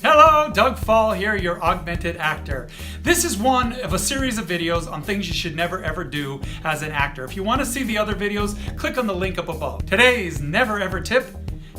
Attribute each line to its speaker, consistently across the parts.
Speaker 1: Hello, Doug Fall here, your augmented actor. This is one of a series of videos on things you should never ever do as an actor. If you want to see the other videos, click on the link up above. Today's never ever tip: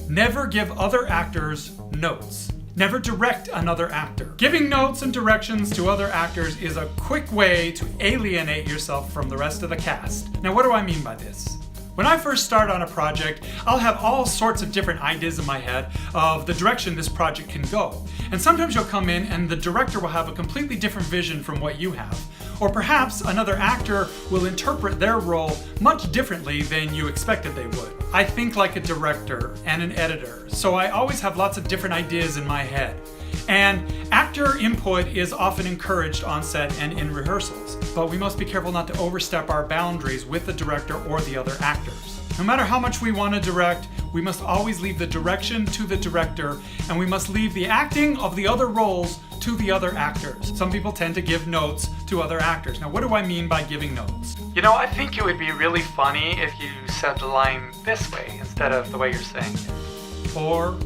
Speaker 1: never give other actors notes. Never direct another actor. Giving notes and directions to other actors is a quick way to alienate yourself from the rest of the cast. Now, what do I mean by this? When I first start on a project, I'll have all sorts of different ideas in my head of the direction this project can go. And sometimes you'll come in and the director will have a completely different vision from what you have. Or perhaps another actor will interpret their role much differently than you expected they would. I think like a director and an editor, so I always have lots of different ideas in my head. And actor input is often encouraged on set and in rehearsals, but we must be careful not to overstep our boundaries with the director or the other actors. No matter how much we want to direct, we must always leave the direction to the director, and we must leave the acting of the other roles to the other actors. Some people tend to give notes to other actors. Now, what do I mean by giving notes? You know, I think it would be really funny if you said the line this way instead of the way you're saying it. Or,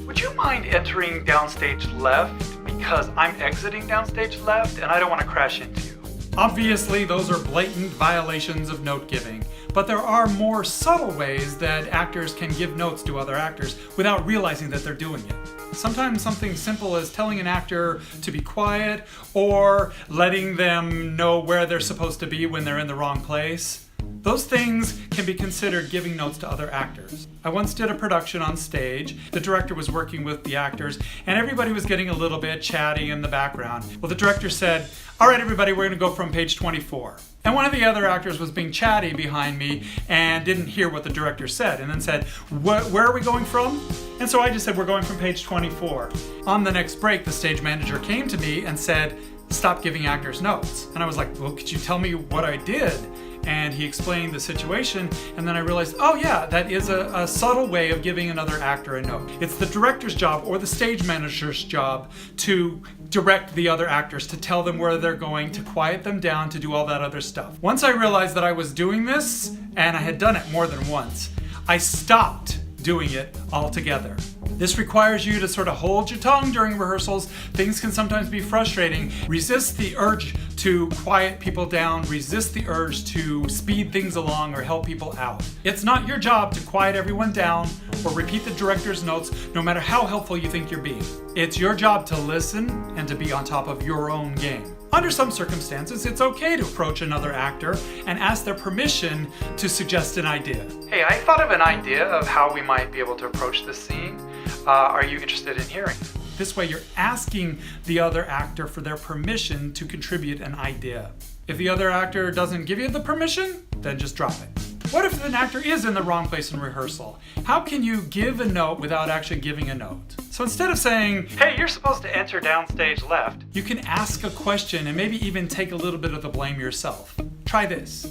Speaker 1: would you mind entering downstage left because I'm exiting downstage left and I don't want to crash into you? Obviously, those are blatant violations of note giving, but there are more subtle ways that actors can give notes to other actors without realizing that they're doing it. Sometimes something simple as telling an actor to be quiet or letting them know where they're supposed to be when they're in the wrong place. Those things can be considered giving notes to other actors. I once did a production on stage. The director was working with the actors and everybody was getting a little bit chatty in the background. Well, the director said, "All right, everybody, we're going to go from page 24. And one of the other actors was being chatty behind me and didn't hear what the director said and then said, "Where are we going from?" And so I just said, "We're going from page 24. On the next break, the stage manager came to me and said, "Stop giving actors notes." And I was like, "Well, could you tell me what I did?" And he explained the situation, and then I realized, oh yeah, that is a subtle way of giving another actor a note. It's the director's job or the stage manager's job to direct the other actors, to tell them where they're going, to quiet them down, to do all that other stuff. Once I realized that I was doing this, and I had done it more than once, I stopped doing it altogether. This requires you to sort of hold your tongue during rehearsals. Things can sometimes be frustrating. Resist the urge to quiet people down. Resist the urge to speed things along or help people out. It's not your job to quiet everyone down or repeat the director's notes, no matter how helpful you think you're being. It's your job to listen and to be on top of your own game. Under some circumstances, it's okay to approach another actor and ask their permission to suggest an idea. "Hey, I thought of an idea of how we might be able to approach this scene. Are you interested in hearing?" This way you're asking the other actor for their permission to contribute an idea. If the other actor doesn't give you the permission, then just drop it. What if an actor is in the wrong place in rehearsal? How can you give a note without actually giving a note? So instead of saying, "Hey, you're supposed to enter downstage left," you can ask a question and maybe even take a little bit of the blame yourself. Try this.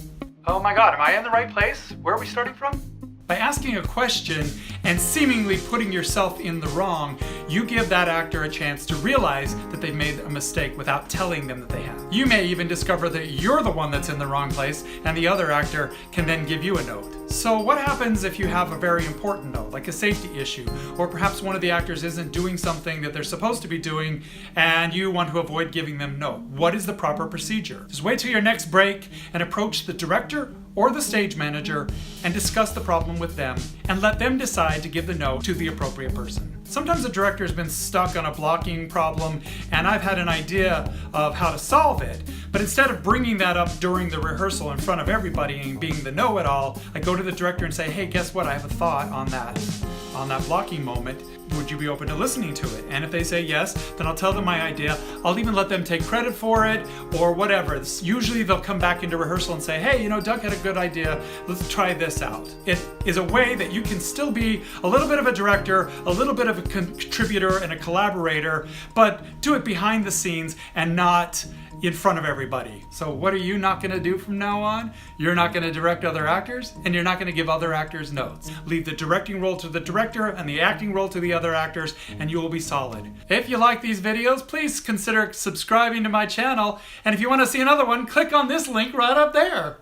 Speaker 1: "Oh my God, am I in the right place? Where are we starting from?" By asking a question and seemingly putting yourself in the wrong, you give that actor a chance to realize that they've made a mistake without telling them that they have. You may even discover that you're the one that's in the wrong place and the other actor can then give you a note. So what happens if you have a very important note, like a safety issue, or perhaps one of the actors isn't doing something that they're supposed to be doing and you want to avoid giving them a note? What is the proper procedure? Just wait till your next break and approach the director or the stage manager and discuss the problem with them and let them decide to give the note to the appropriate person. Sometimes a director has been stuck on a blocking problem and I've had an idea of how to solve it, but instead of bringing that up during the rehearsal in front of everybody and being the know-it-all, I go to the director and say, "Hey, guess what? I have a thought on that blocking moment. Would you be open to listening to it?" And if they say yes, then I'll tell them my idea. I'll even let them take credit for it or whatever. Usually they'll come back into rehearsal and say, "Hey, you know, Doug had a good idea. Let's try this out." It is a way that you can still be a little bit of a director, a little bit of a contributor and a collaborator, but do it behind the scenes and not in front of everybody. So what are you not going to do from now on? You're not going to direct other actors and you're not going to give other actors notes. Leave the directing role to the director and the acting role to the other actors and you will be solid. If you like these videos, please consider subscribing to my channel. And if you want to see another one, click on this link right up there.